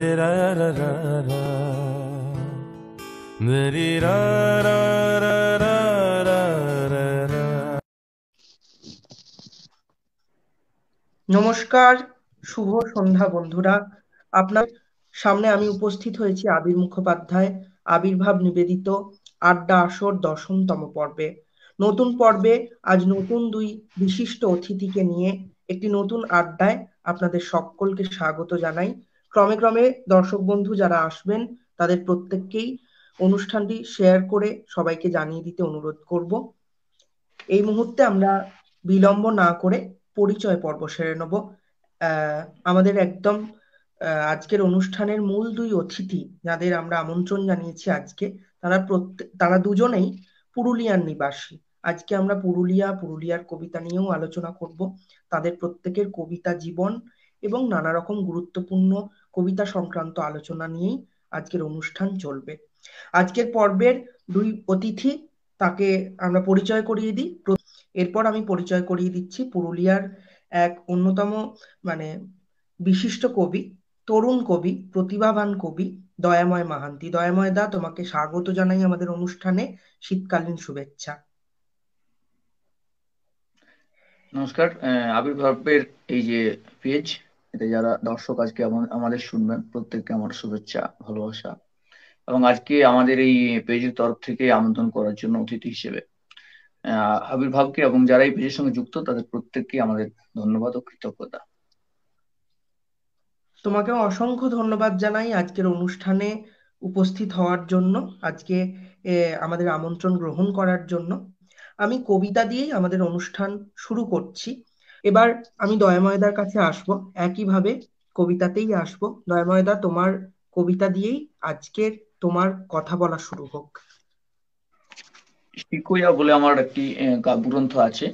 ra ra ra ra Dari ra ra ra ra ra ra ra নমস্কার, শুভ সন্ধ্যা বন্ধুরা। আপনার সামনে আমি উপস্থিত হয়েছি আবির মুখোপাধ্যায়, আবির্ভাব নিবেদিত আড্ডা আসর 10তম পর্বে। নতুন পর্বে আজ নতুন দুই বিশিষ্ট অতিথিকে নিয়ে একটি নতুন আড্ডায় আপনাদের সকলকে স্বাগত জানাই। ক্রমে ক্রমে দর্শক বন্ধু যারা আসবেন তাদের প্রত্যেককেই অনুষ্ঠানটি শেয়ার করে সবাইকে জানিয়ে দিতে অনুরোধ করব। এই মুহূর্তে আমরা বিলম্ব না করে পরিচয় পর্ব সেরে নেব। আমাদের একদম আজকের অনুষ্ঠানের মূল দুই অতিথি যাদের আমরা আমন্ত্রণ জানিয়েছি আজকে, তারা দুজনেই পুরুলিয়ার নিবাসী। আজকে আমরা পুরুলিয়ার কবিতা নিয়েও আলোচনা করব। তাদের প্রত্যেকের কবিতা জীবন এবং নানা রকম গুরুত্বপূর্ণ কবিতা সংক্রান্ত আলোচনা নিয়েই আজকের অনুষ্ঠান চলবে। আজকের পর্বের দুই অতিথি, তাকে আমরা পরিচয় করিয়ে দিই। এরপর আমি পরিচয় করিয়ে দিচ্ছি পুরুলিয়ার এক অন্যতম মানে বিশিষ্ট কবি, তরুণ কবি, প্রতিভাবান কবি দয়াময় মাহান্তি। দয়াময় দা, তোমাকে স্বাগত জানাই আমাদের অনুষ্ঠানে। শীতকালীন শুভেচ্ছা। নমস্কার। আবির্ভাবের এই যে পেজ, এটা যারা দর্শক আজকে আমাদের শুনবেন, প্রত্যেককে আমার শুভেচ্ছা, ভালোবাসা। এবং আজকে আমাদের এই পেজের তরফ থেকে আমন্ত্রণ করার জন্য অতিথি হিসেবে আবির্ভাবকে এবং যারা এই পেজের সঙ্গে যুক্ত তাদের প্রত্যেককে আমাদের ধন্যবাদ ও কৃতজ্ঞতা। তোমাকেও অসংখ্য ধন্যবাদ জানাই আজকের অনুষ্ঠানে উপস্থিত হওয়ার জন্য, আজকে আমাদের আমন্ত্রণ গ্রহণ করার জন্য। আমি কবিতা দিয়েই আমাদের অনুষ্ঠান শুরু করছি। এবার আমি দয়াময়দার কাছে আসব, একইভাবে কবিতাতেই আসব। দয়াময়দা, তোমার কবিতা দিয়েই আজকের তোমার কথা বলা শুরু হোক। শিকইয়া বলে আমার একটি কাব্যগ্রন্থ আছে,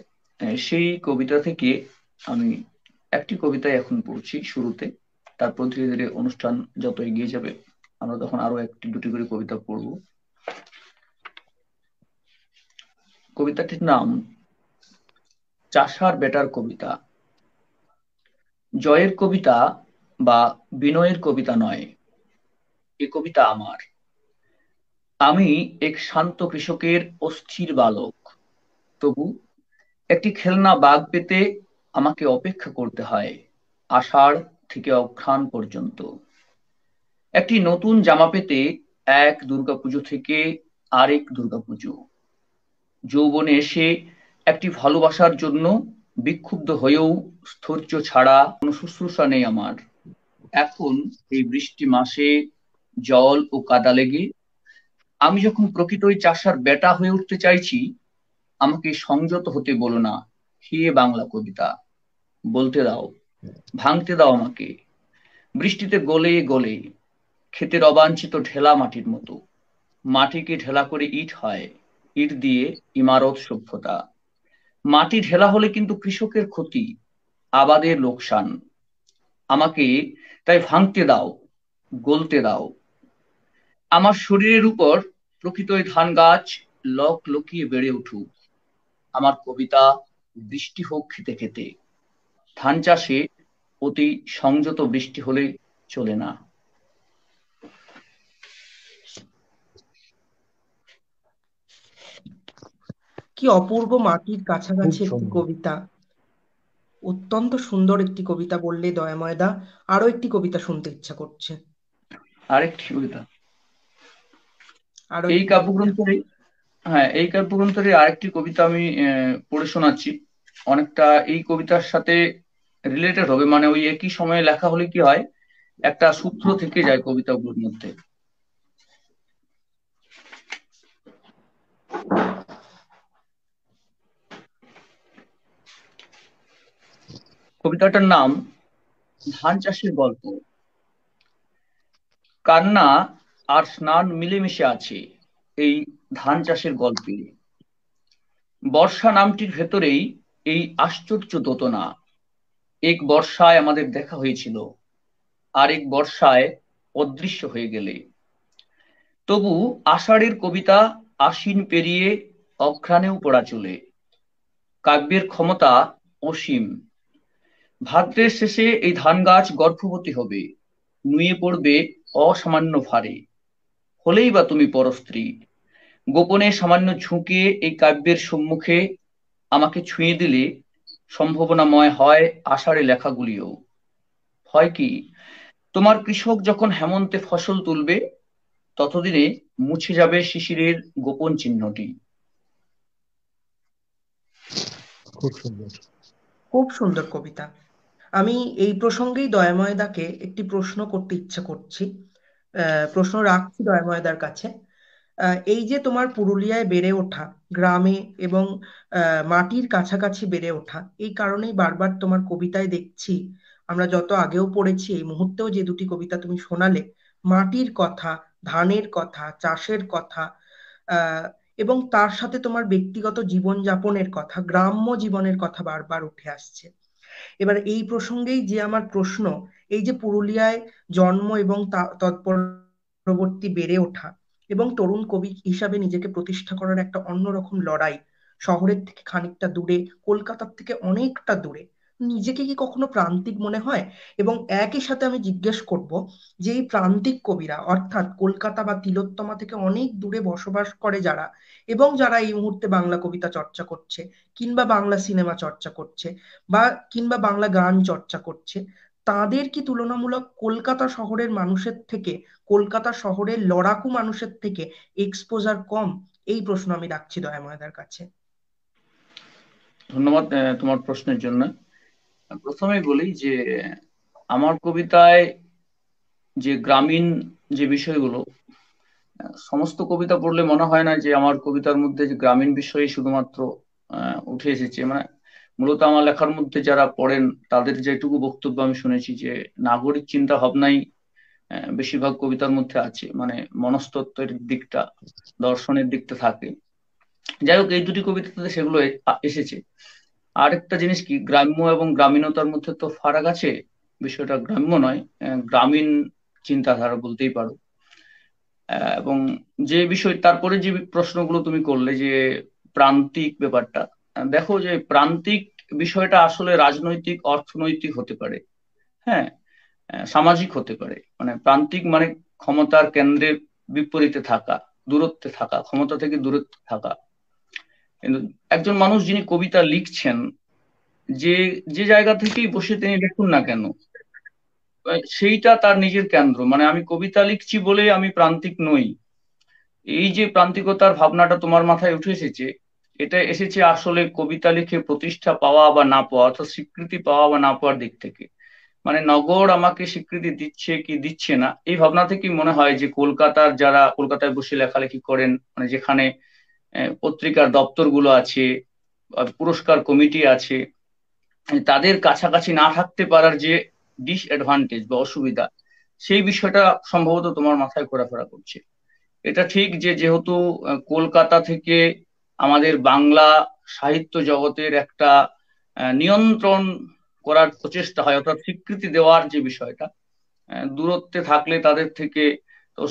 সেই কবিতা থেকে আমি একটি কবিতায় এখন পড়ছি শুরুতে। তারপর ধীরে ধীরে অনুষ্ঠান যত এগিয়ে যাবে আমরা তখন আরো একটি দুটি করে কবিতা পড়ব। কবিতাটির নাম চাষার বেটার কবিতা। জয়ের কবিতা বা বিনয়ের কবিতা নয়, এ কবিতা আমার। আমি এক শান্ত কৃষকের অস্থির বালক, তবু একটি খেলনা বাঘ পেতে আমাকে অপেক্ষা করতে হয় আষাঢ় থেকে অঘ্রাণ পর্যন্ত। একটি নতুন জামা পেতে এক দুর্গাপুজো থেকে আরেক দুর্গাপুজো। যৌবনে এসে একটি ভালোবাসার জন্য বিক্ষুব্ধ হয়েও স্থৈর্য ছাড়া কোনো শুশ্রূষা নেই আমার। এখন এই বৃষ্টি মাসে জল ও কাদা লেগে আমি যখন প্রকৃতই চাষার বেটা হয়ে উঠতে চাইছি, আমাকে সংযত হতে বলো না হে বাংলা কবিতা। বলতে দাও, ভাঙতে দাও আমাকে, বৃষ্টিতে গলে গলে ক্ষেতের অবাঞ্ছিত ঢেলা মাটির মতো। মাটিকে ঢেলা করে ইট হয়, ইট দিয়ে ইমারত সভ্যতা। মাটি ঢেলা হলে কিন্তু কৃষকের ক্ষতি, আবাদের লোকসান। আমাকে তাই ভাঙতে দাও, গলতে দাও। আমার শরীরের উপর প্রকৃতই ধান গাছ লক লকিয়ে বেড়ে উঠুক। আমার কবিতা বৃষ্টি হোক খেতে খেতে। ধান চাষে অতি সংযত বৃষ্টি হলে চলে না। কি অপূর্ব মাটির খুব কাছাকাছি একটি সুন্দর। কবিতা। অত্যন্ত সুন্দর একটি কবিতা বললে দয়াময়দা। আরো একটি কবিতা শুনতে ইচ্ছা করছে। আরেকটি কবিতা আরো এই একটি কবিতা। কাব্যগ্রন্থের, হ্যাঁ এই কাব্যগ্রন্থের আরেকটি কবিতা আমি পড়ে শোনাচ্ছি। অনেকটা এই কবিতার সাথে রিলেটেড হবে, মানে ওই একই সময়ে লেখা হলে কি হয়, একটা সূত্র থেকে যায় কবিতাগুলোর মধ্যে। কবিতাটার নাম ধান চাষের গল্প। কান্না আর স্নান মিলেমিশে আছে এই ধান চাষের গল্পে। বর্ষা নামটির ভেতরেই এই আশ্চর্য দোতনা। এক বর্ষায় আমাদের দেখা হয়েছিল, আরেক বর্ষায় অদৃশ্য হয়ে গেলে। তবু আষাঢ়ের কবিতা আশ্বিন পেরিয়ে অঘ্রাণেও পড়া চলে। কাব্যের ক্ষমতা অসীম। ভাদ্রের শেষে এই ধান গাছ গর্ভবতী হবে, নুয়ে পড়বে অসামান্য ভারে, হলেই বা তুমি পরস্ত্রী। গোপনে সামান্য ঝুঁকে এই কাব্যের সম্মুখে আমাকে ছুঁয়ে দিলে সম্ভাবনাময় হয় আষাঢ়ে লেখাগুলিও। হয় কি, তোমার কৃষক যখন হেমন্তে ফসল তুলবে, ততদিনে মুছে যাবে শিশিরের গোপন চিহ্নটি। খুব সুন্দর। খুব সুন্দর কবিতা। আমি এই প্রসঙ্গেই দয়াময়দাকে একটি প্রশ্ন করতে ইচ্ছে করছি, প্রশ্ন রাখছি দয়াময়দার কাছে। এই যে তোমার পুরুলিয়ায় বেড়ে ওঠা, গ্রামে এবং মাটির কাছাকাছি বেড়ে ওঠা, এই কারণেই বারবার তোমার কবিতায় দেখছি, আমরা যত আগেও পড়েছি, এই মুহূর্তেও যে দুটি কবিতা তুমি শোনালে, মাটির কথা, ধানের কথা, চাষের কথা, আহ এবং তার সাথে তোমার ব্যক্তিগত জীবনযাপনের কথা, গ্রাম্য জীবনের কথা বারবার উঠে আসছে। এবার এই প্রসঙ্গেই যে আমার প্রশ্ন, এই যে পুরুলিয়ায় জন্ম এবং তৎপরবর্তী বেড়ে ওঠা এবং তরুণ কবি হিসাবে নিজেকে প্রতিষ্ঠা করার একটা অন্যরকম লড়াই, শহরের থেকে খানিকটা দূরে, কলকাতার থেকে অনেকটা দূরে, নিজেকে কি কখনো প্রান্তিক মনে হয়? এবং একই সাথে আমি জিজ্ঞেস করব যে এই প্রান্তিক কবিরা, অর্থাৎ কলকাতা বা তিলোত্তমা থেকে অনেক দূরে বসবাস করে যারা, এবং যারা এই মুহূর্তে বাংলা কবিতা চর্চা করছে, কিংবা বাংলা সিনেমা চর্চা করছে, বা কিংবা বাংলা গান চর্চা করছে, তাদের কি তুলনামূলক কলকাতা শহরের মানুষের থেকে, কলকাতা শহরের লড়াকু মানুষের থেকে এক্সপোজার কম? এই প্রশ্ন আমি রাখছি দয়াময়দার কাছে। ধন্যবাদ তোমার প্রশ্নের জন্য। প্রথমেই বলি যে আমার কবিতায় যে গ্রামীণ যে বিষয়গুলো, সমস্ত কবিতা পড়লে মনে হয় না যে আমার কবিতার মধ্যে যে গ্রামীণ বিষয় শুধুমাত্র উঠে এসেছে। মানে মূলত আমার লেখার মধ্যে যারা পড়েন তাদের যেটুকু বক্তব্য আমি শুনেছি যে নাগরিক চিন্তা ভাবনাই বেশিরভাগ কবিতার মধ্যে আছে, মানে মনস্তত্ত্বের দিকটা, দর্শনের দিকটা থাকে। যাই হোক, এই দুটি কবিতাতে সেগুলো এসেছে। আরেকটা জিনিস কি, গ্রাম্য এবং গ্রামীণতার মধ্যে তো ফারাক আছে। বিষয়টা গ্রাম্য নয়, গ্রামীণ চিন্তাধারা বলতেই পারো। এবং যে বিষয় তারপরে যে প্রশ্নগুলো তুমি করলে যে প্রান্তিক ব্যাপারটা, দেখো যে প্রান্তিক বিষয়টা আসলে রাজনৈতিক, অর্থনৈতিক হতে পারে, হ্যাঁ, সামাজিক হতে পারে। মানে প্রান্তিক মানে ক্ষমতার কেন্দ্রের বিপরীতে থাকা, দূরত্বে থাকা, ক্ষমতা থেকে দূরত্বে থাকা। কিন্তু একজন মানুষ যিনি কবিতা লিখছেন, যে যে জায়গা থেকেই বসে তিনি লিখুন না কেন, সেইটা তার নিজের কেন্দ্র। মানে আমি কবিতা লিখছি বলে আমি প্রান্তিক নই। এই যে প্রান্তিকতার ভাবনাটা তোমার মাথায় উঠে এসেছে, এটা এসেছে আসলে কবিতা লিখে প্রতিষ্ঠা পাওয়া বা না পাওয়া, অর্থাৎ স্বীকৃতি পাওয়া বা না পাওয়ার দিক থেকে। মানে নগর আমাকে স্বীকৃতি দিচ্ছে কি দিচ্ছে না, এই ভাবনা থেকেই মনে হয় যে কলকাতার যারা কলকাতায় বসে লেখালেখি করেন, মানে যেখানে পত্রিকার দপ্তরগুলো আছে, পুরস্কার কমিটি আছে, তাদের কাছাকাছি না থাকতে পারার যে ডিসঅ্যাডভান্টেজ বা অসুবিধা, সেই বিষয়টা সম্ভবত তোমার মাথায় ঘোরাফেরা করছে। এটা ঠিক যে যেহেতু কলকাতা থেকে আমাদের বাংলা সাহিত্য জগতের একটা নিয়ন্ত্রণ করার প্রচেষ্টা হয়, অর্থাৎ স্বীকৃতি দেওয়ার যে বিষয়টা, দূরত্বে থাকলে তাদের থেকে তো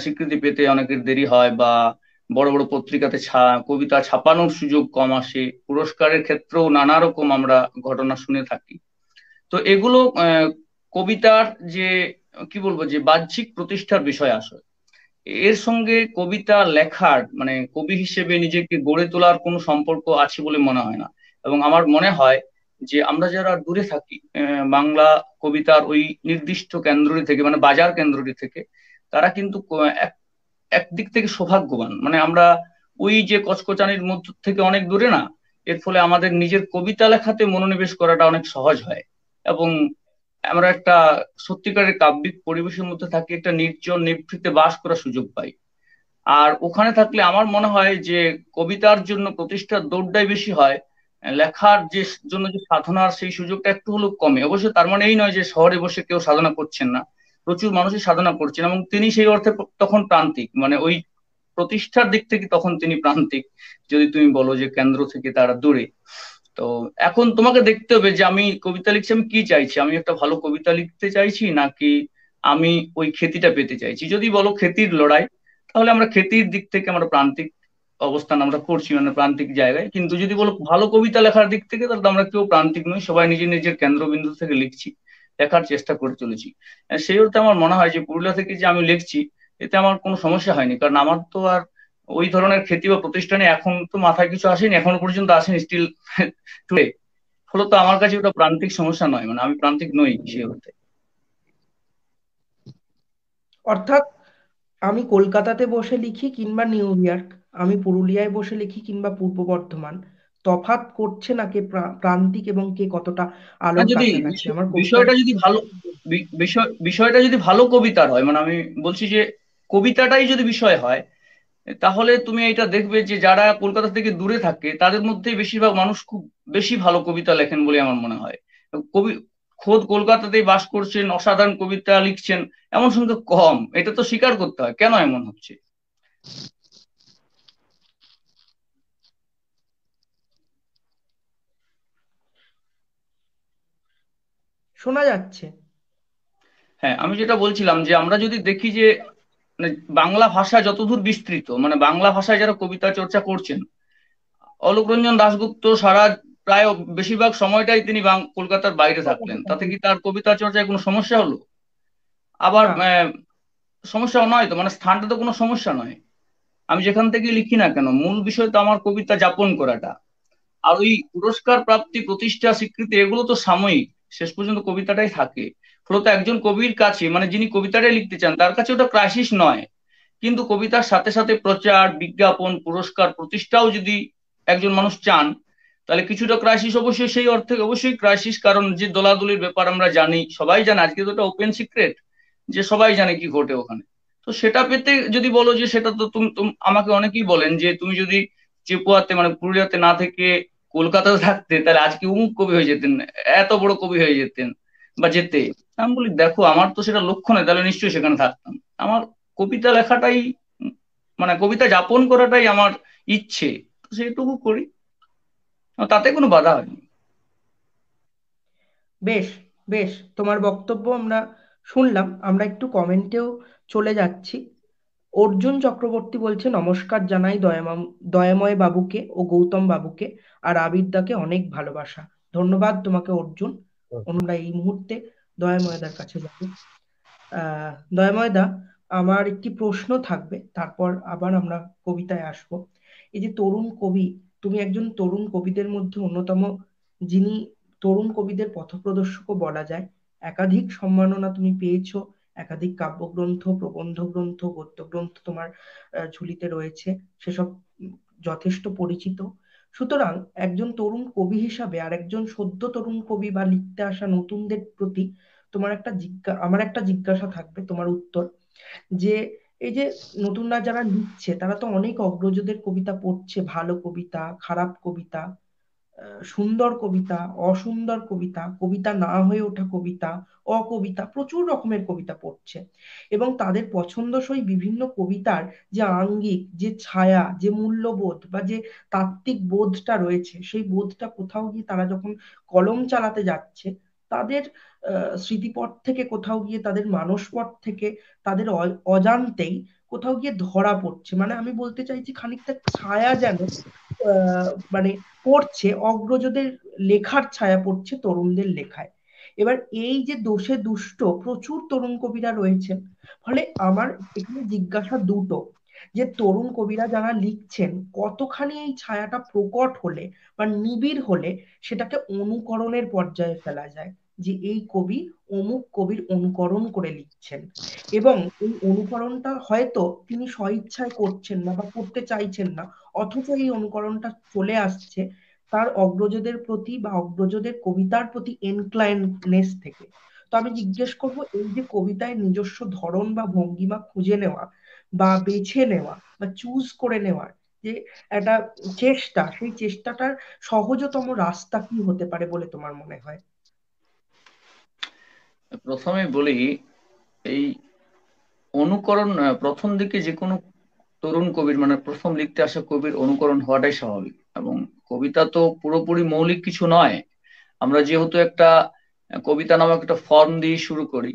স্বীকৃতি পেতে অনেকের দেরি হয়, বা বড় বড় পত্রিকাতে কবিতা ছাপানোর সুযোগ কম আসে, পুরস্কারের ক্ষেত্রেও নানা রকম আমরা ঘটনা শুনে থাকি। তো এগুলো কবিতার যে কি বলবো, যে বাহ্যিক প্রতিষ্ঠার বিষয় আসে। এর সঙ্গে কবিতা লেখার, মানে কবি হিসেবে নিজেকে গড়ে তোলার কোনো সম্পর্ক আছে বলে মনে হয় না। এবং আমার মনে হয় যে আমরা যারা দূরে থাকি বাংলা কবিতার ওই নির্দিষ্ট কেন্দ্রটি থেকে, মানে বাজার কেন্দ্রটি থেকে, তারা কিন্তু একদিক থেকে সৌভাগ্যবান। মানে আমরা ওই যে কচকচানির মধ্য থেকে অনেক দূরে না, এর ফলে আমাদের নিজের কবিতা লেখাতে মনোনিবেশ করাটা অনেক সহজ হয়। এবং আমরা একটা সত্যিকারের কাব্যিক পরিবেশের মধ্যে থাকি, একটা নির্জন নিভৃতে বাস করার সুযোগ পাই। আর ওখানে থাকলে আমার মনে হয় যে কবিতার জন্য প্রতিষ্ঠার দৌড়টাই বেশি হয়, লেখার যে জন্য যে সাধনার সেই সুযোগটা একটু হলেও কমে। অবশ্য তার মানে এই নয় যে শহরে বসে কেউ সাধনা করছেন না, প্রচুর মানুষই সাধনা করছেন, এবং তিনি সেই অর্থে তখন প্রান্তিক, মানে ওই প্রতিষ্ঠার দিক থেকে তখন তিনি প্রান্তিক, যদি তুমি বলো যে কেন্দ্র থেকে তারা দূরে। তো এখন তোমাকে দেখতে হবে যে আমি কবিতা লিখছি, আমি কি চাইছি, আমি একটা ভালো কবিতা লিখতে চাইছি নাকি আমি ওই খ্যাতিটা পেতে চাইছি। যদি বলো খ্যাতির লড়াই, তাহলে আমরা খ্যাতির দিক থেকে আমরা প্রান্তিক অবস্থান আমরা করছি, মানে প্রান্তিক জায়গায়। কিন্তু যদি বলো ভালো কবিতা লেখার দিক থেকে, তাহলে আমরা কেউ প্রান্তিক নই, সবাই নিজের নিজের কেন্দ্রবিন্দু থেকে লিখছি। লেখার চেষ্টা করে চলেছি। সেই অর্থে আমার মনে হয় যে পুরুলিয়া থেকে যে আমি লিখছি এতে আমার কোনো সমস্যা হয়নি, কারণ আমার তো আর ওই ধরনের খ্যাতি বা প্রতিষ্ঠানে এখন তো মাথায় কিছু আসেনি, এখনো পর্যন্ত আসেনি স্টিল টুডে। ফলত আমার কাছে ওটা প্রান্তিক সমস্যা নয়, মানে আমি প্রান্তিক নই সেই অর্থে। অর্থাৎ আমি কলকাতাতে বসে লিখি কিংবা নিউ ইয়র্ক, আমি পুরুলিয়ায় বসে লিখি কিংবা পূর্ব বর্ধমান, তফাৎ করছে না কে প্রান্তিক এবং কে কতটা আলোর যদি কাছাকাছি আমার কবিতার। বিষয়টা যদি ভালো বিষয়টা যদি ভালো কবিতার হয়, মানে আমি বলছি যে কবিতাটাই যদি বিষয় হয়, তাহলে তুমি এটা দেখবে যে যারা কলকাতা থেকে দূরে থাকে তাদের মধ্যেই বেশিরভাগ মানুষ খুব বেশি ভালো কবিতা লেখেন বলে আমার মনে হয়। কবি খোদ কলকাতাতেই বাস করছেন, অসাধারণ কবিতা লিখছেন এমন সংখ্যা কম, এটা তো স্বীকার করতে হয়। কেন এমন হচ্ছে? শোনা যাচ্ছে। হ্যাঁ, আমি যেটা বলছিলাম যে আমরা যদি দেখি যে মানে বাংলা ভাষা যতদূর বিস্তৃত, মানে বাংলা ভাষায় যারা কবিতা চর্চা করছেন, অলোক রঞ্জন দাশগুপ্ত সারা প্রায় বেশিরভাগ সময়টাই তিনি কলকাতার বাইরে থাকলেন, তাতে কি তার কবিতা চর্চায় কোনো সমস্যা হলো? আবার না, সমস্যা নয় তো, মানে স্থানটা তো কোনো সমস্যা নয়। আমি যেখান থেকে লিখি না কেন, মূল বিষয় তো আমার কবিতা যাপন করাটা। আর ওই পুরস্কার প্রাপ্তি, প্রতিষ্ঠা, স্বীকৃতি এগুলো তো সাময়িক, শেষ পর্যন্ত কবিতাটাই থাকে। ফলত একজন কবির কাছে, মানে যিনি কবিতাটাই লিখতে চান তার কাছে ওটা ক্রাইসিস নয়। কিন্তু কবিতার সাথে সাথে প্রচার, বিজ্ঞাপন, পুরস্কার, প্রতিষ্ঠাও যদি একজন মানুষ চান, তাহলে কিছুটা ক্রাইসিস অবশ্যই, সেই অর্থে অবশ্যই ক্রাইসিস। কারণ যে দলাদলির ব্যাপার আমরা জানি, সবাই জানে, আজকে তো এটা ওপেন সিক্রেট যে সবাই জানে কি ঘটে ওখানে। তো সেটা পেতে যদি বলো যে সেটা তো তুমি আমাকে অনেকেই বলেন যে তুমি যদি চেপুয়াতে মানে পুরুলিয়াতে না থেকে কলকাতাতে থাকতে তাহলে আজকে অমুক কবি হয়ে যেতেন, এত বড় কবি হয়ে যেতেন বা যেতে। আমি বলি দেখো, আমার তো সেটা লক্ষ্য নয়, তাহলে নিশ্চয়ই সেখানে থাকতাম। আমার কবিতা লেখাটাই মানে কবিতা যাপন করাটাই আমার ইচ্ছে, তো সেইটুকু করি, তাতে কোনো বাধা হয়নি। বেশ, বেশ, তোমার বক্তব্য আমরা শুনলাম। আমরা একটু কমেন্টেও চলে যাচ্ছি। অর্জুন চক্রবর্তী বলছে, নমস্কার জানাই দয়াময় বাবুকে ও গৌতম বাবুকে, আর আবিরদাকে অনেক ভালোবাসা। ধন্যবাদ তোমাকে অর্জুন। আমরা এই মুহূর্তে দয়াময়দার কাছে যাব। দয়াময়দা, আমার একটি প্রশ্ন থাকবে, তারপর আবার আমরা কবিতায় আসব। এই যে তরুণ কবি, তুমি একজন তরুণ কবিদের মধ্যে অন্যতম, যিনি তরুণ কবিদের পথপ্রদর্শকও বলা যায়। একাধিক সম্মাননা তুমি পেয়েছো, একাধিক কাব্যগ্রন্থ, প্রবন্ধ গ্রন্থ, গদ্য গ্রন্থ তোমার ঝুলিতে রয়েছে, সেসব যথেষ্ট পরিচিত। সুতরাং একজন তরুণ কবি হিসাবে আর একজন সদ্য তরুণ কবি বা লিখতে আসা নতুনদের প্রতি আমার একটা জিজ্ঞাসা থাকবে, তোমার উত্তর। যে এই যে নতুনরা যারা লিখছে তারা তো অনেক অগ্রজদের কবিতা পড়ছে, ভালো কবিতা, খারাপ কবিতা, সুন্দর কবিতা, অসুন্দর কবিতা, কবিতা না হয়ে ওঠা কবিতা, অকবিতা, প্রচুর রকমের কবিতা পড়ছে। এবং তাদের পছন্দসই বিভিন্ন কবিতার যে আঙ্গিক, যে ছায়া, যে মূল্যবোধ বা যে তাত্ত্বিক বোধটা রয়েছে, সেই বোধটা কোথাও গিয়ে তারা যখন কলম চালাতে যাচ্ছে, তাদের স্মৃতিপট থেকে কোথাও গিয়ে, তাদের মানসপট থেকে, তাদের অজান্তেই কোথাও গিয়ে ধরা পড়ছে। মানে আমি বলতে চাইছি খানিকটা ছায়া যেন মানে পড়ছে, অগ্রজদের লেখার ছায়া পড়ছে তরুণদের লেখায়। এবার এই যে দোষে দুষ্ট প্রচুর তরুণ কবিরা রয়েছেন, ফলে আমার এখানে জিজ্ঞাসা দুটো, যে তরুণ কবিরা যারা লিখছেন কতখানি এই ছায়াটা প্রকট হলে বা নিবিড় হলে সেটাকে অনুকরণের পর্যায়ে ফেলা যায়, যে এই কবি অমুক কবির অনুকরণ করে লিখছেন, এবং এই অনুকরণটা হয়তো তিনি স্বইচ্ছায় করছেন না বা করতে চাইছেন না, অথচ এই অনুকরণটা চলে আসছে তার অগ্রজদের প্রতি বা অগ্রজদের কবিতার প্রতি এনক্লাইনেস থেকে। তো আমি জিজ্ঞেস করব, এই যে কবিতায় নিজস্ব ধরন বা ভঙ্গিমা খুঁজে নেওয়া বা বেছে নেওয়া বা চুজ করে নেওয়ার যে একটা চেষ্টা, সেই চেষ্টাটার সহজতম রাস্তা কি হতে পারে বলে তোমার মনে হয়? প্রথমে বলি, এই অনুকরণ প্রথম দিকে যে কোনো তরুণ কবির মানে প্রথম লিখতে আসা কবির অনুকরণ হওয়াটাই স্বাভাবিক। এবং কবিতা তো পুরোপুরি মৌলিক কিছু নয়। আমরা যেহেতু একটা কবিতা নামক একটা ফর্ম দিয়ে শুরু করি,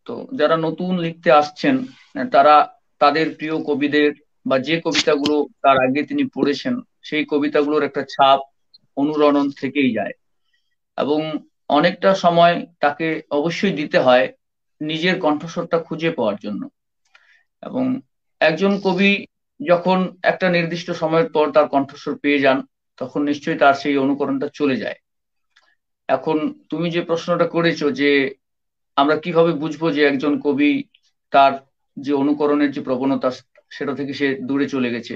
তো যারা নতুন লিখতে আসছেন তারা তাদের প্রিয় কবিদের বা যে কবিতাগুলো তার আগে তিনি পড়েছেন সেই কবিতাগুলোর একটা ছাপ অনুরণন থেকেই যায়। এবং অনেকটা সময় তাকে অবশ্যই দিতে হয় নিজের কণ্ঠস্বরটা খুঁজে পাওয়ার জন্য। এবং একজন কবি যখন একটা নির্দিষ্ট সময়ের পর তার কণ্ঠস্বর পেয়ে যান, তখন নিশ্চয়ই তার সেই অনুকরণটা চলে যায়। এখন তুমি যে প্রশ্নটা করেছো যে আমরা কিভাবে বুঝবো যে একজন কবি তার যে অনুকরণের যে প্রবণতা সেটা থেকে সে দূরে চলে গেছে,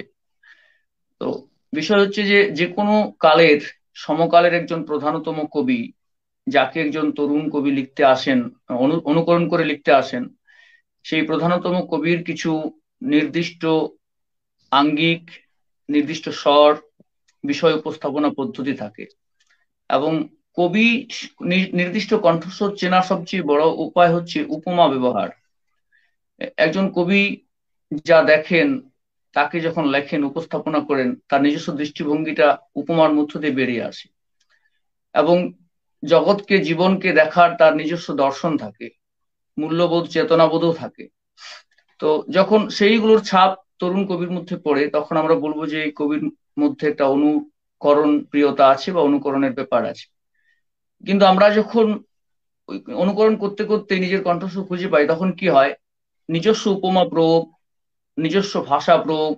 তো বিষয় হচ্ছে যে যে কোনো কালের সমকালের একজন প্রধানতম কবি যাকে একজন তরুণ কবি লিখতে আসেন, অনুকরণ করে লিখতে আসেন, সেই প্রধানতম কবির কিছু নির্দিষ্ট আঙ্গিক, নির্দিষ্ট স্বর, বিষয় উপস্থাপনা পদ্ধতি থাকে। এবং কবি নির্দিষ্ট কণ্ঠস্বর চেনার সবচেয়ে বড় উপায় হচ্ছে উপমা ব্যবহার। একজন কবি যা দেখেন তাকে যখন লেখেন, উপস্থাপনা করেন, তার নিজস্ব দৃষ্টিভঙ্গিটা উপমার মধ্য দিয়ে বেরিয়ে আসে। এবং জগৎকে, জীবনকে দেখার তার নিজস্ব দর্শন থাকে, মূল্যবোধ, চেতনাবোধও থাকে। তো যখন সেইগুলোর ছাপ তরুণ কবির মধ্যে পড়ে, তখন আমরা বলবো যে এই কবির মধ্যে একটা অনুকরণ প্রিয়তা আছে বা অনুকরণের ব্যাপার আছে। কিন্তু আমরা যখন অনুকরণ করতে করতে নিজের কণ্ঠস্বর খুঁজে পাই, তখন কি হয়, নিজস্ব উপমা প্রয়োগ, নিজস্ব ভাষা প্রয়োগ,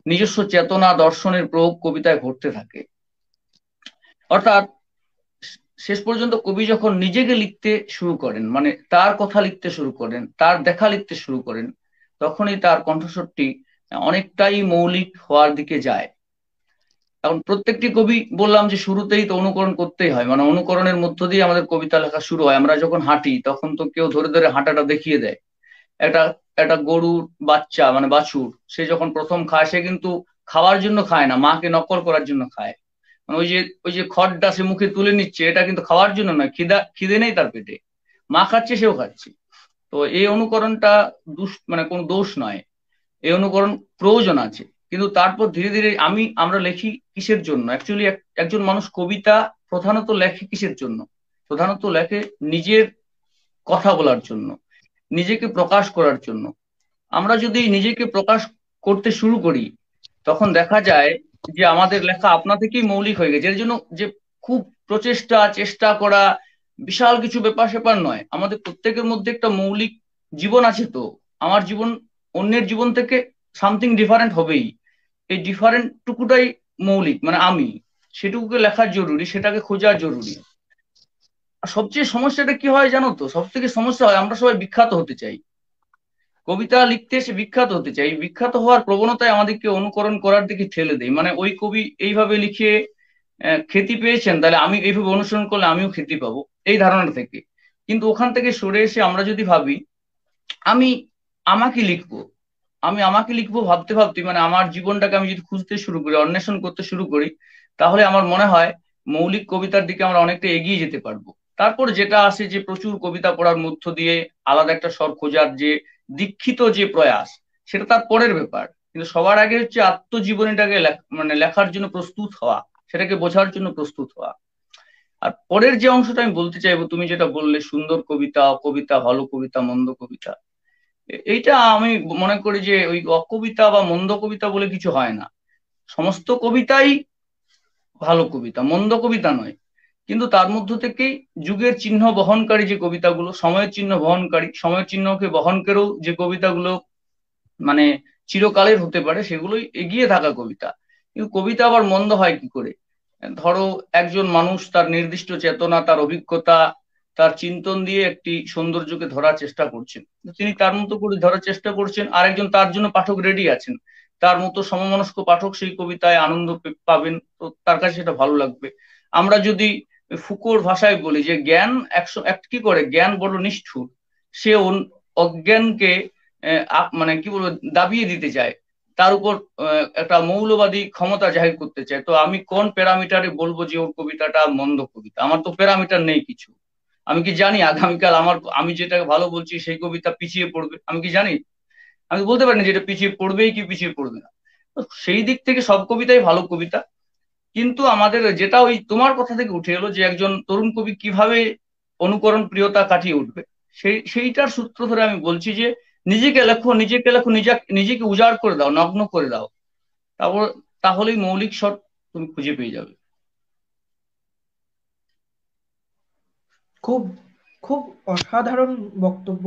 নিজস্ব চেতনা দর্শনের প্রয়োগ কবিতায় ঘটতে থাকে। অর্থাৎ শেষ পর্যন্ত কবি যখন নিজেকে লিখতে শুরু করেন, মানে তার কথা লিখতে শুরু করেন, তার দেখা লিখতে শুরু করেন, তখনই তার কণ্ঠস্বরটি অনেকটাই মৌলিক হওয়ার দিকে যায়। এখন প্রত্যেকটি কবি, বললাম যে শুরুতেই তো অনুকরণ করতেই হয়, মানে অনুকরণের মধ্য দিয়ে আমাদের কবিতা লেখা শুরু হয়। আমরা যখন হাঁটি তখন তো কেউ ধরে ধরে হাঁটাটা দেখিয়ে দেয়। একটা একটা গরুর বাচ্চা, মানে বাছুর, সে যখন প্রথম খায়, সে কিন্তু খাওয়ার জন্য খায় না, মাকে নকল করার জন্য খায়। মানে ওই যে খড়টা সে মুখে তুলে নিচ্ছে, এটা কিন্তু খাওয়ার জন্য নয়, খিদে নেই তার পেটে, মা খাচ্ছে সেও খাচ্ছে। তো এই অনুকরণটা মানে কোনো দোষ নয়, এই অনুকরণ প্রয়োজন আছে। কিন্তু তারপর ধীরে ধীরে আমরা লেখি কিসের জন্য? অ্যাকচুয়ালি একজন মানুষ কবিতা প্রধানত লেখে কিসের জন্য? প্রধানত লেখে নিজের কথা বলার জন্য, নিজেকে প্রকাশ করার জন্য। আমরা যদি নিজেকে প্রকাশ করতে শুরু করি, তখন দেখা যায় যে আমাদের লেখা আপনা থেকেই মৌলিক হয়ে গেছে। এর জন্য যে খুব চেষ্টা করা বিশাল কিছু ব্যাপার স্যাপার নয়, আমাদের প্রত্যেকের মধ্যে একটা মৌলিক জীবন আছে। তো আমার জীবন অন্যের জীবন থেকে সামথিং ডিফারেন্ট হবেই, এই ডিফারেন্ট টুকুটাই মৌলিক, মানে আমি সেটুকুকে লেখার জরুরি, সেটাকে খোঁজার জরুরি। আর সবচেয়ে সমস্যাটা কি হয় জানো তো? সব থেকে সমস্যা হয় আমরা সবাই বিখ্যাত হতে চাই, কবিতা লিখতে এসে বিখ্যাত হতে চাই। বিখ্যাত হওয়ার প্রবণতায় আমাদেরকে অনুকরণ করার দিকে ঠেলে দেয়। মানে ওই কবি এইভাবে লিখে খ্যাতি পেয়েছেন, তাহলে আমি এইভাবে অনুসরণ করলে আমিও খ্যাতি পাবো, এই ধারণা থেকে। কিন্তু ওখান থেকে সরে এসে আমরা যদি ভাবি আমি আমাকে লিখবো, আমি আমাকে লিখবো ভাবতে ভাবতে, মানে আমার জীবনটাকে আমি যদি খুঁজতে শুরু করি, অন্বেষণ করতে শুরু করি, তাহলে আমার মনে হয় মৌলিক কবিতার দিকে আমরা অনেকটা এগিয়ে যেতে পারবো। তারপর যেটা আসে যে প্রচুর কবিতা পড়ার মধ্য দিয়ে আলাদা একটা স্বর খোঁজার যে দীক্ষিত যে প্রয়াস, সেটা তার পরের ব্যাপার। কিন্তু সবার আগে হচ্ছে আত্মজীবনীটাকে মানে লেখার জন্য প্রস্তুত হওয়া, সেটাকে বোঝার জন্য প্রস্তুত হওয়া। আর পরের যে অংশটা আমি বলতে চাইবো, তুমি যেটা বললে সুন্দর কবিতা, অকবিতা, ভালো কবিতা, মন্দ কবিতা, এইটা আমি মনে করি যে ওই অকবিতা বা মন্দ কবিতা বলে কিছু হয় না। সমস্ত কবিতাই ভালো কবিতা, মন্দ কবিতা নয়। কিন্তু তার মধ্য থেকেই যুগের চিহ্ন বহনকারী যে কবিতাগুলো, সময়ের চিহ্ন বহনকারী, সময়ের চিহ্নকে বহন করেও যে কবিতাগুলো মানে চিরকালের হতে পারে, সেগুলোই এগিয়ে থাকা কবিতা। কিন্তু কবিতা আবার মন্দ হয় কি করে? ধরো একজন মানুষ তার নির্দিষ্ট চেতনা, তার অভিজ্ঞতা, তার চিন্তন দিয়ে একটি সৌন্দর্যকে ধরার চেষ্টা করছেন, তিনি তার মতো করে ধরার চেষ্টা করছেন, আরেকজন তার জন্য পাঠক রেডি আছেন, তার মতো সমমনস্ক পাঠক সেই কবিতায় আনন্দ পাবেন, তো তার কাছে সেটা ভালো লাগবে। আমরা যদি ফুকোর ভাষায় বলি যে জ্ঞান কি করে, জ্ঞান বড় নিষ্ঠুর, সে অজ্ঞানকে মানে কি বলবো, দাবিয়ে দিতে চায়, তার উপর একটা মৌলবাদী ক্ষমতা জাহির করতে চায়। তো আমি কোন প্যারামিটারে বলবো যে ওর কবিতাটা মন্দ কবিতা? আমার তো প্যারামিটার নেই কিছু। আমি কি জানি আগামীকাল আমি যেটাকে ভালো বলছি সেই কবিতা পিছিয়ে পড়বে? আমি কি জানি? আমি বলতে পারি না যে এটা পিছিয়ে পড়বেই কি পিছিয়ে পড়বে না। তো সেই দিক থেকে সব কবিতাই ভালো কবিতা। কিন্তু আমাদের যেটা ওই তোমার কথা থেকে উঠে এলো যে একজন তরুণ কবি কিভাবে অনুকরণ প্রিয়তা কাটিয়ে উঠবে, সেইটার সূত্র ধরে আমি বলছি যে নিজেকে লেখো, নিজেকে লেখো, নিজেকে উজাড় করে দাও, নগ্ন করে দাও, তারপর তাহলেই মৌলিক স্বর তুমি খুঁজে পেয়ে যাবে। খুব খুব অসাধারণ বক্তব্য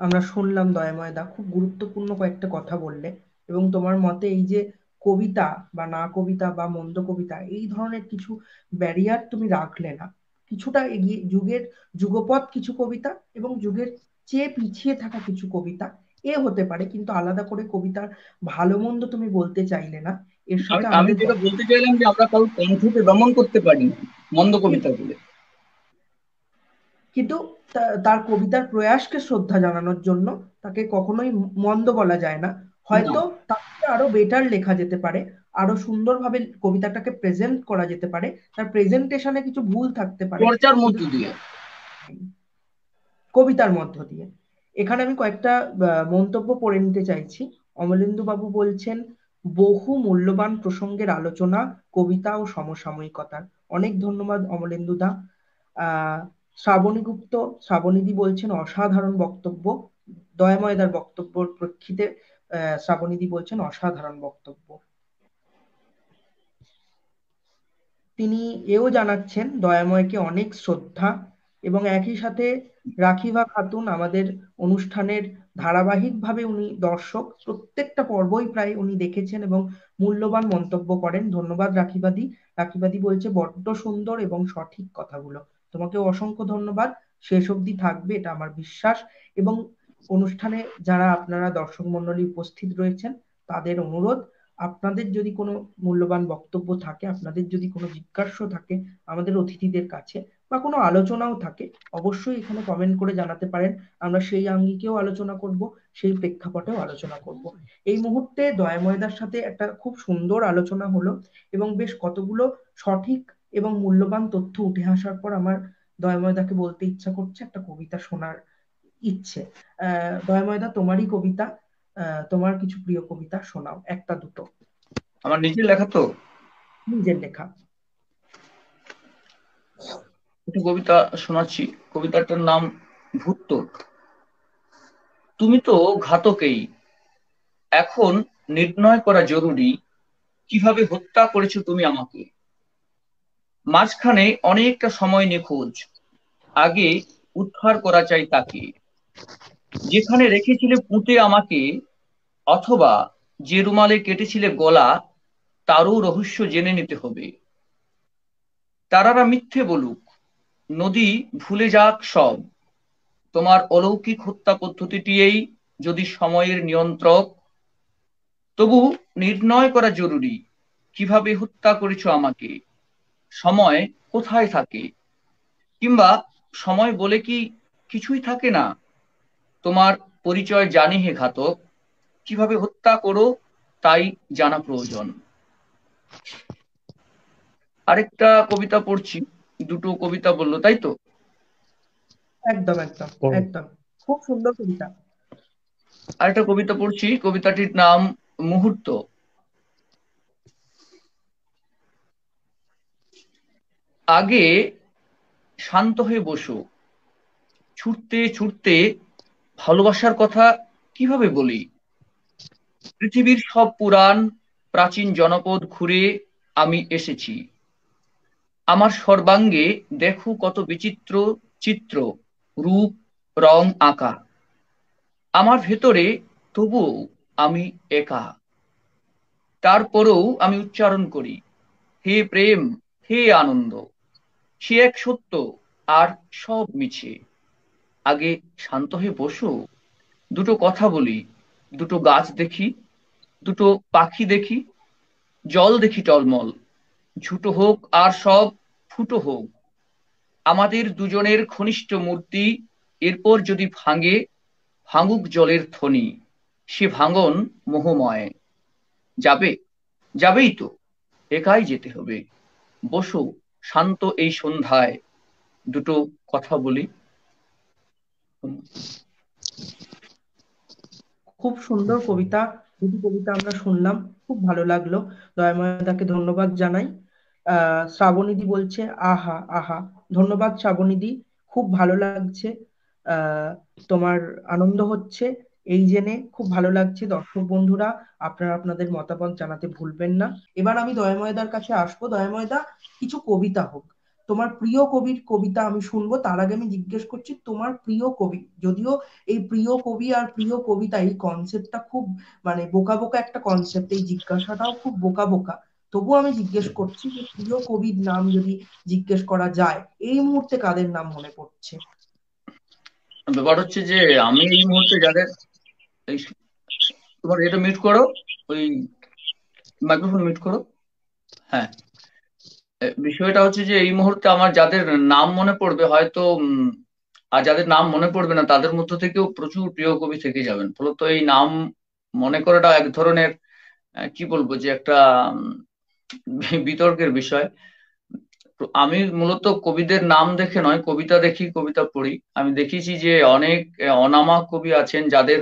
আমরা শুনলাম দয়াময়দা, খুব গুরুত্বপূর্ণ কয়েকটা কথা বললে। এবং তোমার মতে এই যে কবিতা বা না কবিতা বা মন্দ কবিতা, এই ধরনের কিছু ব্যারিয়ার তুমি রাখলে না, কিছুটা এগিয়ে যুগপৎ কিছু কবিতা এবং যুগের চেয়ে পিছিয়ে থাকা কিছু কবিতা এ হতে পারে, কিন্তু আলাদা করে কবিতার ভালো মন্দ তুমি বলতে চাইলে না। এর আমি সাথে আমি আমাদের যেটা বলতে চাইলাম যে আমরা কারোর কণ্ঠকে দমন করতে পারি না মন্দ ঠিক, কবিতা বলে। কিন্তু তার কবিতার প্রয়াসকে শ্রদ্ধা জানানোর জন্য তাকে কখনোই মন্দ বলা যায় না। না, হয়তো তাকে আরো বেটার লেখা যেতে পারে, আরো সুন্দরভাবে কবিতাটাকে প্রেজেন্ট করা যেতে পারে, তার প্রেজেন্টেশনে কিছু ভুল থাকতে পারে, চর্চার কিন্তু মধ্য দিয়ে। কবিতার মধ্য দিয়ে। এখানে আমি কয়েকটা মন্তব্য পড়ে নিতে চাইছি। অমলেন্দু বাবু বলছেন, বহু মূল্যবান প্রসঙ্গের আলোচনা, কবিতা ও সমসাময়িকতার। অনেক ধন্যবাদ অমলেন্দু দা। শ্রাবণী গুপ্ত, শ্রাবণীদি বলছেন অসাধারণ বক্তব্য। দয়াময়দার বক্তব্যের প্রেক্ষিতে শ্রাবণীদি বলছেন অসাধারণ বক্তব্য। তিনি এও জানাচ্ছেন দয়াময়কে অনেক শ্রদ্ধা, এবং একই সাথে রাখিবা খাতুন আমাদের অনুষ্ঠানের ধারাবাহিকভাবে উনি দর্শক, প্রত্যেকটা পর্বই প্রায় উনি দেখেছেন এবং মূল্যবান মন্তব্য করেন। ধন্যবাদ রাখিবাদি। রাখিবাদি বলছে বড্ড সুন্দর এবং সঠিক কথাগুলো। তোমাকে অসংখ্য ধন্যবাদ। শেষ অবধি থাকবে এটা আমার বিশ্বাস। এবং অনুষ্ঠানে যারা আপনারা দর্শক মণ্ডলী উপস্থিত রয়েছেন, তাদের অনুরোধ, আপনাদের যদি কোনো মূল্যবান বক্তব্য থাকে, আপনাদের যদি কোনো জিজ্ঞাসা থাকে আমাদের অতিথিদের কাছে, বা কোনো আলোচনাও থাকে, অবশ্যই এখানে কমেন্ট করে জানাতে পারেন। আমরা সেই আঙ্গিকেও আলোচনা করব, সেই প্রেক্ষাপটেও আলোচনা করব। এই মুহূর্তে দয়াময়দার সাথে একটা খুব সুন্দর আলোচনা হলো এবং বেশ কতগুলো সঠিক এবং মূল্যবান তথ্য উঠে আসার পর আমার দয়াময়দাকে বলতে ইচ্ছা করছে একটা কবিতা শোনার ইচ্ছে। দয়াময়দা, তোমারই কবিতা, তোমার কিছু প্রিয় কবিতা শোনাও, একটা দুটো। আমার নিজের লেখা তো নিজের লেখা। একটু কবিতা শোনাচ্ছি। কবিতাটার নাম ভূত্বক। তুমি তো ঘাতকেই, এখন নির্ণয় করা জরুরি কিভাবে হত্যা করেছো তুমি আমাকে। মাঝখানে অনেকটা সময় নিখোঁজ, আগে উদ্ধার করা চাই তাকে। যেখানে রেখেছিলে পুঁতে আমাকে, অথবা যে রুমালে কেটেছিলে গলা, তারও রহস্য জেনে নিতে হবে। তারারা মিথ্যে বলুক, নদী ভুলে যাক সব, তোমার অলৌকিক হত্যা পদ্ধতিটিই যদি সময়ের নিয়ন্ত্রক। তবু নির্ণয় করা জরুরি কিভাবে হত্যা করেছো আমাকে, সময় কোথায় থাকে, কিংবা সময় বলে কি কিছুই থাকে না। তোমার পরিচয় জানি হে ঘাতক, কিভাবে হত্যা করো তাই জানা প্রয়োজন। আরেকটা কবিতা পড়ছি। দুটো কবিতা বললো তাই তো? একদম একদম পড়ো। একদম, খুব সুন্দর কবিতা। আরেকটা কবিতা পড়ছি, কবিতাটির নাম মুহূর্ত। আগে শান্ত হয়ে বসো, ছুটতে ছুটতে ভালোবাসার কথা কিভাবে বলি। পৃথিবীর সব পুরাণ প্রাচীন জনপদ ঘুরে আমি এসেছি। আমার সর্বাঙ্গে দেখো কত বিচিত্র চিত্র, রূপ রং আঁকা। আমার ভেতরে তবুও আমি একা। তারপরেও আমি উচ্চারণ করি, হে প্রেম, হে আনন্দ। সে এক সত্য আর সব মিছে। আগে শান্ত হয়ে বসো, দুটো কথা বলি। দুটো গাছ দেখি, দুটো পাখি দেখি, জল দেখি টলমল। ঝুটো হোক আর সব ফুটো হোক, আমাদের দুজনের ঘনিষ্ঠ মূর্তি। এরপর যদি ভাঙে, ভাঙুক জলের ধ্বনি, সে ভাঙন মোহময়। যাবে, যাবেই তো, একাই যেতে হবে। বসো শান্ত এই সন্ধ্যায়, দুটো কথা বলি। খুব সুন্দর কবিতা, দুটি কবিতা আমরা শুনলাম, খুব ভালো লাগলো। দয়াময়দাকে ধন্যবাদ জানাই। শ্রাবণীদি বলছে আহা আহা। ধন্যবাদ শ্রাবণীদি, খুব ভালো লাগছে। তোমার আনন্দ হচ্ছে এই জেনে খুব ভালো লাগছে। দর্শক বন্ধুরা, আপনারা আপনাদের মতামত জানাতে ভুলবেন না। এবার আমি দয়াময়দার কাছে আসবো। দয়াময়দা, কিছু কবিতা হোক, তোমার প্রিয় কবির কবিতা আমি শুনবো, তার আগে আমি জিজ্ঞেস করছি তোমার প্রিয় কবি। যদিও এই প্রিয় কবি আর প্রিয় কবিতা এই কনসেপ্টটা খুব মানে বোকা বোকা একটা কনসেপ্ট, এই জিজ্ঞাসাটাও খুব বোকা বোকা, তবুও আমি জিজ্ঞেস করছি যে প্রিয় কবির নাম যদি জিজ্ঞেস করা যায় এই মুহূর্তে কাদের নাম মনে পড়ছে? ব্যাপার হচ্ছে যে আমি এই মুহূর্তে যাদের এই তোমার এটা মিউট করো, ওই মাইক্রোফোন মিউট করো। হ্যাঁ, বিষয়টা হচ্ছে যে এই মুহূর্তে আমার যাদের নাম মনে পড়বে হয়তো আর যাদের নাম মনে পড়বে না তাদের মধ্য থেকেও প্রচুর প্রিয় কবি থেকে যাবেন। ফলত এই নাম মনে করাটা এক ধরনের কি বলবো যে একটা বিতর্কের বিষয়। তো আমি মূলত কবিদের নাম দেখে নয়, কবিতা দেখি, কবিতা পড়ি। আমি দেখেছি যে অনেক অনামা কবি আছেন যাদের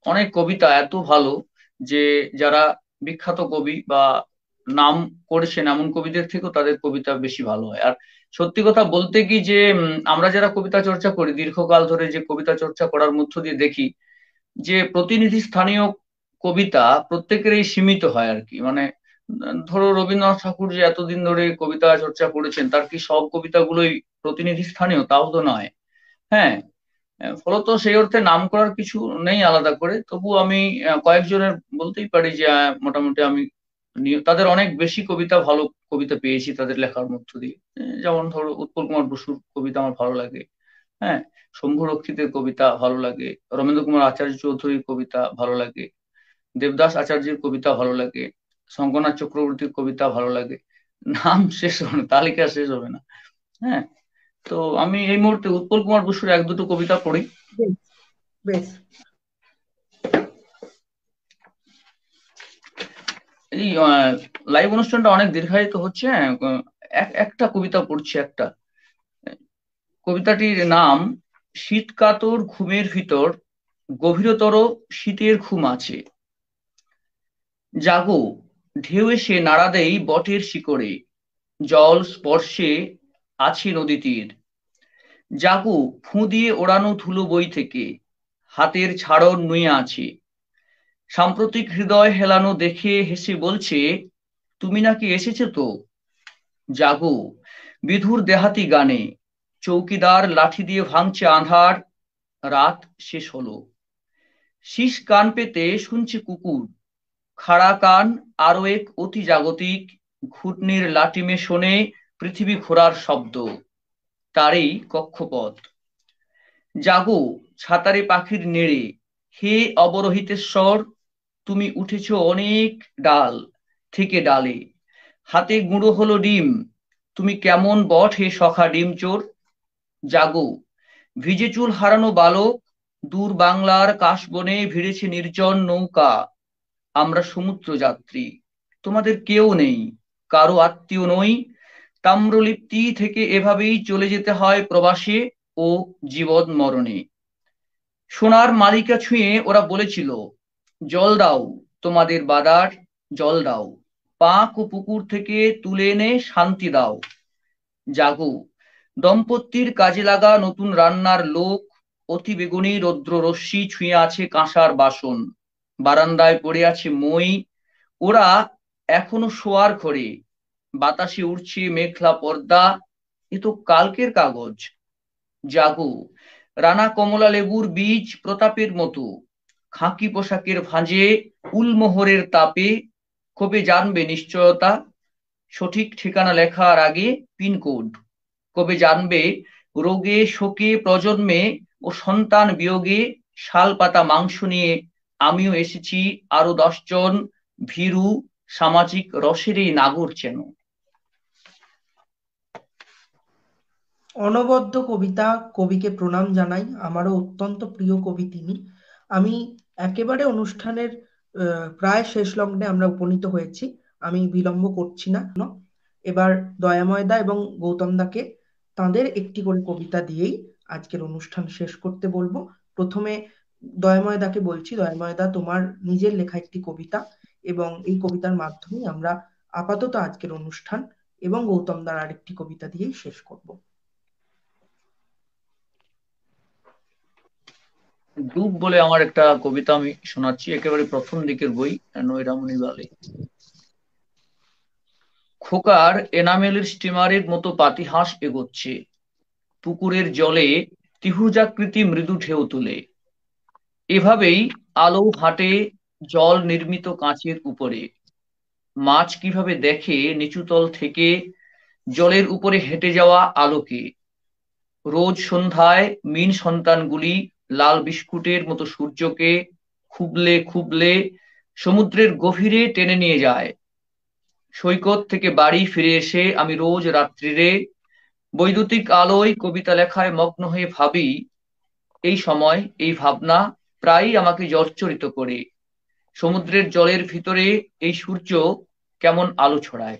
অনেক কবিতা এত ভালো যে যারা বিখ্যাত কবি বা নাম করেছেন এমন কবিদের থেকেও তাদের কবিতা বেশি ভালো হয়। আর সত্যি কথা বলতে কি যে আমরা যারা কবিতা চর্চা করি দীর্ঘকাল ধরে, যে কবিতা চর্চা করার মধ্য দিয়ে দেখি যে প্রতিনিধি স্থানীয় কবিতা প্রত্যেকেরই সীমিত হয় আর কি। মানে ধরো রবীন্দ্রনাথ ঠাকুর যে এতদিন ধরে কবিতা চর্চা করেছেন তার কি সব কবিতাগুলোই প্রতিনিধি স্থানীয়? তাও তো নয়। হ্যাঁ, ফলত সেই অর্থে নাম করার কিছু নেই আলাদা করে। তবু আমি কয়েকজনের বলতেই পারি যে মোটামুটি আমি তাদের অনেক বেশি কবিতা, ভালো কবিতা পেয়েছি তাদের লেখার মধ্য দিয়ে। যেমন ধরো উৎপল কুমার বসুর কবিতা আমার ভালো লাগে। হ্যাঁ, শম্ভু রক্ষিতের কবিতা ভালো লাগে, রবীন্দ্র কুমার আচার্য চৌধুরীর কবিতা ভালো লাগে, দেবদাস আচার্যের কবিতা ভালো লাগে, শঙ্করনাথ চক্রবর্তীর কবিতা ভালো লাগে। নাম শেষ হবে না, তালিকা শেষ হবে না। হ্যাঁ, তো আমি এই মুহূর্তে উৎপল কুমার বসুর এক দুটো কবিতা পড়ি। বেশ বেশ। এই লাইভ অনুষ্ঠানটা অনেক দীর্ঘায়িত হচ্ছে। একটা কবিতা পড়ছি। একটা কবিতাটির নাম শীতকাতর ঘুমের ভিতর গভীরতর শীতের ঘুম আছে। জাগো, ঢেউ এসে নাড়া দেই বটের শিকড়ে, জল স্পর্শে আছে নদী তীর। জাগো, ফুঁ দিয়ে ওড়ানো ধুলো বই থেকে হাতের ছাড়ন নুয়ে আছে। সাম্প্রতিক হৃদয় হেলানো দেখে হেসে বলছে তুমি নাকি এসেছো তো। জাগো, বিধুর দেহাতি গানে চৌকিদার লাঠি দিয়ে ভাঙছে আঁধার। রাত শেষ হলো, শীষ কান পেতে শুনছে কুকুর। খাড়া কান আরো এক অতি জাগতিক ঘূর্ণির লাটিমে শোনে পৃথিবী ঘোরার শব্দ, তারই কক্ষপথ। জাগো, ছাতারে পাখির নেড়ে, হে অবরহিতেশ্বর, তুমি উঠেছ অনেক ডাল থেকে ডালে। হাতে গুঁড়ো হলো ডিম, তুমি কেমন বট হে সখা ডিম চোর। জাগো, ভিজে চুল হারানো বালক, দূর বাংলার কাশবনে ভিড়েছে নির্জন নৌকা। আমরা সমুদ্র যাত্রী, তোমাদের কেউ নেই, কারো আত্মীয় নই। তাম্রলিপ্তি থেকে এভাবেই চলে যেতে হয় প্রবাসে ও জীবন মরণে। সোনার মালিকা ছুঁয়ে ওরা বলেছিল জল দাও তোমাদের বাদার, জল দাও, পাঁক ও পুকুর থেকে তুলে এনে শান্তি দাও। জাগো, দম্পতির কাজে লাগা নতুন রান্নার লোক, অতি বেগুনি রৌদ্র রশ্মি ছুঁয়ে আছে কাঁসার বাসন। বারান্দায় পড়ে আছে মই, ওরা এখনো শোয়ার ঘরে। বাতাসে উড়ছে মেঘলা পর্দা, এ তো কালকের কাগজ। জাগো, রানা কমলা লেবুর বীজ প্রতাপের মতো, খাকি পোশাকের ভাঁজে উলমোহরের তাপে। কবে জানবে নিশ্চয়তা, সঠিক ঠিকানা লেখার আগে পিনকোড। কবে জানবে রোগে শোকে প্রজন্মে ও সন্তান বিয়োগে শাল পাতা মাংস নিয়ে আমিও এসেছি আরো 10 জন ভীরু সামাজিক রসেরই নাগর যেন। অনবদ্য কবিতা, কবিকে প্রণাম জানাই, আমারও অত্যন্ত প্রিয় কবি তিনি। আমি একেবারে অনুষ্ঠানের প্রায় শেষ লগ্নে আমরা উপনীত হয়েছি, আমি বিলম্ব করছি না। এবার দয়াময় দা এবং গৌতম দাকে তাদের একটি করে কবিতা দিয়েই আজকের অনুষ্ঠান শেষ করতে বলবো। প্রথমে দয়াময় দাকে বলছি, দয়াময় দা তোমার নিজের লেখা একটি কবিতা, এবং এই কবিতার মাধ্যমেই আমরা আপাতত আজকের অনুষ্ঠান এবং গৌতম দার আরেকটি কবিতা দিয়েই শেষ করব। ডুব বলে আমার একটা কবিতা আমি শোনাচ্ছি, একেবারে প্রথম দিকের বই, নৈরামণি বালে। খোকার এনামেলের স্টিমারের মতো পাতিহাঁস এগোচ্ছে, পুকুরের জলে ত্রিভুজাকৃতি মৃদু ঢেউ তুলে। এভাবেই আলো হাঁটে জল নির্মিত কাঁচের উপরে। মাছ কিভাবে দেখে নিচুতল থেকে জলের উপরে হেঁটে যাওয়া আলোকে। রোজ সন্ধ্যায় মিন সন্তানগুলি লাল বিস্কুটের মতো সূর্যকে খুবলে খুবলে সমুদ্রের গভীরে টেনে নিয়ে যায়। সৈকত থেকে বাড়ি ফিরে এসে আমি রোজ রাত্রিরে বৈদ্যুতিক আলোয় কবিতা লেখায় মগ্ন হয়ে ভাবি, এই সময় এই ভাবনা প্রায়ই আমাকে জর্জরিত করে। সমুদ্রের জলের ভিতরে এই সূর্য কেমন আলো ছড়ায়।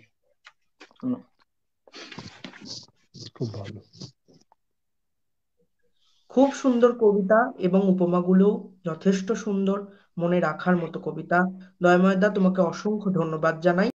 খুব ভালো। খুব সুন্দর কবিতা এবং উপমাগুলো যথেষ্ট সুন্দর, মনে রাখার মতো কবিতা। দয়াময়দা, তোমাকে অসংখ্য ধন্যবাদ জানাই।